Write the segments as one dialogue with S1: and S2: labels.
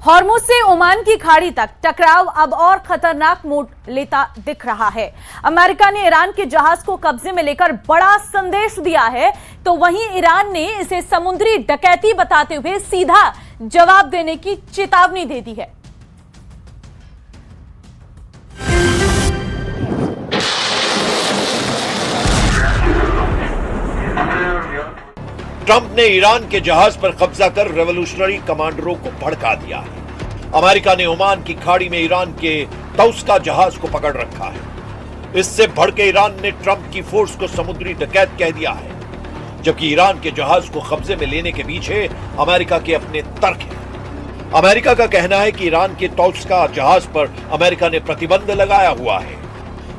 S1: Hormuz से Oman की खाड़ी तक टकराव अब और खतरनाक मोड़ लेता दिख रहा है। अमेरिका ने ईरान के जहाज को कब्जे में लेकर बड़ा संदेश दिया है, तो वहीं ईरान ने इसे समुद्री डकैती बताते हुए सीधा जवाब देने की चेतावनी दे दी है।
S2: ट्रंप ने ईरान के जहाज पर कब्जा कर रेवोल्यूशनरी कमांडरों को भड़का दिया है। अमेरिका ने ओमान की खाड़ी में ईरान के तौस्का जहाज को पकड़ रखा है। इससे भड़के ईरान ने ट्रंप की फोर्स को समुद्री डकैत कह दिया है, जबकि ईरान के जहाज को कब्जे में लेने के पीछे अमेरिका के अपने तर्क हैं। अमेरिका का कहना है कि ईरान के तौस्का जहाज पर अमेरिका ने प्रतिबंध लगाया हुआ है।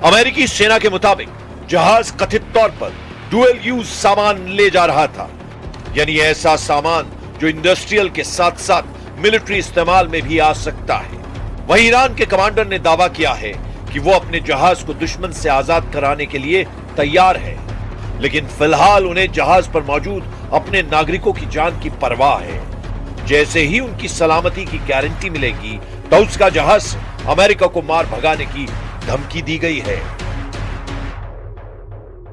S2: अमेरिकी सेना के मुताबिक जहाज कथित तौर पर डुअल यूज सामान ले जा रहा था, यानी ऐसा सामान जो इंडस्ट्रियल के साथ साथ मिलिट्री इस्तेमाल में भी आ सकता है। वहीं ईरान के कमांडर ने दावा किया है कि वो अपने जहाज को दुश्मन से आजाद कराने के लिए तैयार है, लेकिन फिलहाल उन्हें जहाज पर मौजूद अपने नागरिकों की जान की परवाह है। जैसे ही उनकी सलामती की गारंटी मिलेगी, तो उसका जहाज से अमेरिका को मार भगाने की धमकी दी गई है।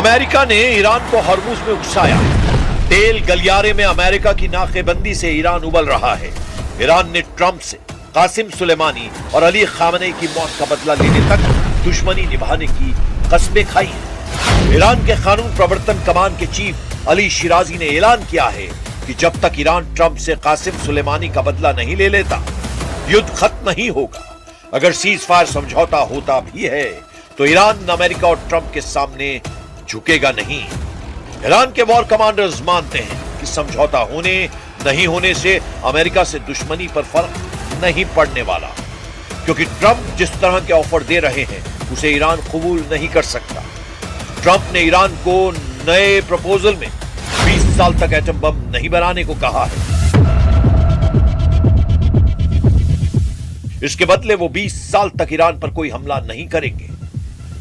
S2: अमेरिका ने ईरान को हॉर्मुज में उकसाया। तेल गलियारे में अमेरिका की नाकेबंदी से ईरान उबल रहा है। ईरान ने ट्रंप से कासिम सुलेमानी और अली खामनेई की मौत का बदला लेने तक दुश्मनी निभाने की कस्में खाई हैं। ईरान के कानून प्रवर्तन कमान के चीफ अली शिराजी ने ऐलान किया है कि जब तक ईरान ट्रंप से कासिम सुलेमानी का बदला नहीं ले लेता, युद्ध खत्म नहीं होगा। अगर सीज फायर समझौता होता भी है तो ईरान अमेरिका और ट्रंप के सामने झुकेगा नहीं। ईरान के वॉर कमांडर्स मानते हैं कि समझौता होने नहीं होने से अमेरिका से दुश्मनी पर फर्क नहीं पड़ने वाला, क्योंकि ट्रंप जिस तरह के ऑफर दे रहे हैं उसे ईरान कबूल नहीं कर सकता। ट्रंप ने ईरान को नए प्रपोजल में 20 साल तक एटम बम नहीं बनाने को कहा है। इसके बदले वो 20 साल तक ईरान पर कोई हमला नहीं करेंगे।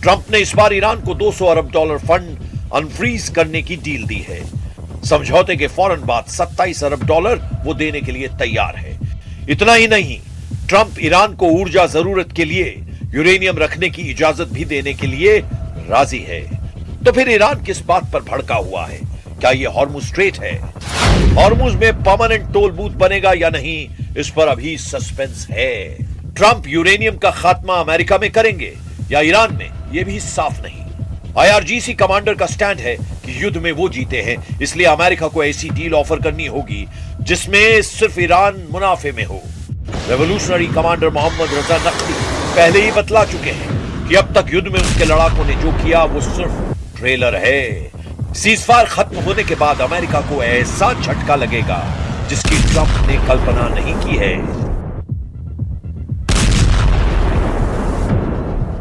S2: ट्रंप ने इस बार ईरान को $200 अरब फंड अनफ्रीज करने की डील दी है। समझौते के फौरन बाद $27 अरब वो देने के लिए तैयार है। इतना ही नहीं, ट्रंप ईरान को ऊर्जा जरूरत के लिए यूरेनियम रखने की इजाजत भी देने के लिए राजी है। तो फिर ईरान किस बात पर भड़का हुआ है? क्या यह हॉर्मुज स्ट्रेट है? हॉर्मुज में परमानेंट टोल बूथ बनेगा या नहीं, इस पर अभी सस्पेंस है। ट्रंप यूरेनियम का खात्मा अमेरिका में करेंगे या ईरान में, यह भी साफ नहीं। IRGC कमांडर का स्टैंड है कि युद्ध में वो जीते हैं, इसलिए अमेरिका को ऐसी डील ऑफर करनी होगी जिसमें सिर्फ ईरान मुनाफे में हो। रेवोल्यूशनरी कमांडर मोहम्मद रजा नकवी पहले ही बतला चुके हैं कि अब तक युद्ध में उसके लड़ाकों ने जो किया वो सिर्फ ट्रेलर है। सीजफायर खत्म होने के बाद अमेरिका को ऐसा झटका लगेगा जिसकी ट्रंप ने कल्पना नहीं की है।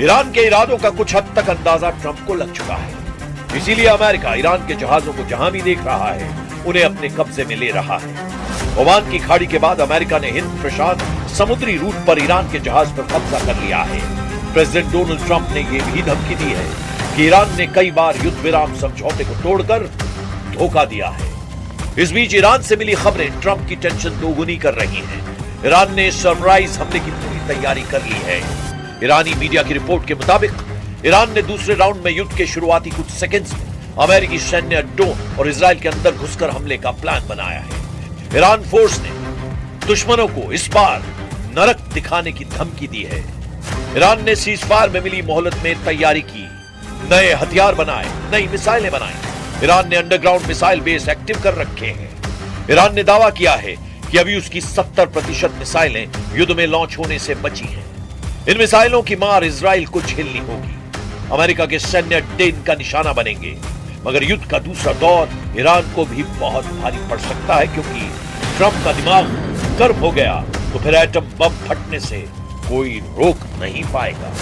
S2: ईरान के इरादों का कुछ हद तक अंदाजा ट्रंप को लग चुका है, इसीलिए अमेरिका ईरान के जहाजों को जहां भी देख रहा है उन्हें अपने कब्जे में ले रहा है। ओमान की खाड़ी के बाद अमेरिका ने हिंद प्रशांत समुद्री रूट पर ईरान के जहाज पर कब्जा कर लिया है। प्रेसिडेंट डोनाल्ड ट्रंप ने यह भी धमकी दी है कि ईरान ने कई बार युद्ध विराम समझौते को तोड़कर धोखा दिया है। इस बीच ईरान से मिली खबरें ट्रंप की टेंशन दोगुनी कर रही हैं। ईरान ने सरप्राइज हमले की पूरी तैयारी कर ली है। ईरानी मीडिया की रिपोर्ट के मुताबिक ईरान ने दूसरे राउंड में युद्ध के शुरुआती कुछ सेकंड्स में अमेरिकी सैन्य अड्डों और इजराइल के अंदर घुसकर हमले का प्लान बनाया है। ईरान फोर्स ने दुश्मनों को इस बार नरक दिखाने की धमकी दी है। ईरान ने सीजफायर में मिली मोहलत में तैयारी की, नए हथियार बनाए, नई मिसाइलें बनाई। ईरान ने अंडरग्राउंड मिसाइल बेस एक्टिव कर रखे हैं। ईरान ने दावा किया है कि अभी उसकी 70% मिसाइलें युद्ध में लॉन्च होने से बची हैं। इन मिसाइलों की मार इजराइल को झेलनी होगी। अमेरिका के सैन्य अड्डे इनका निशाना बनेंगे। मगर युद्ध का दूसरा दौर ईरान को भी बहुत भारी पड़ सकता है, क्योंकि ट्रंप का दिमाग गर्म हो गया तो फिर एटम बम फटने से कोई रोक नहीं पाएगा।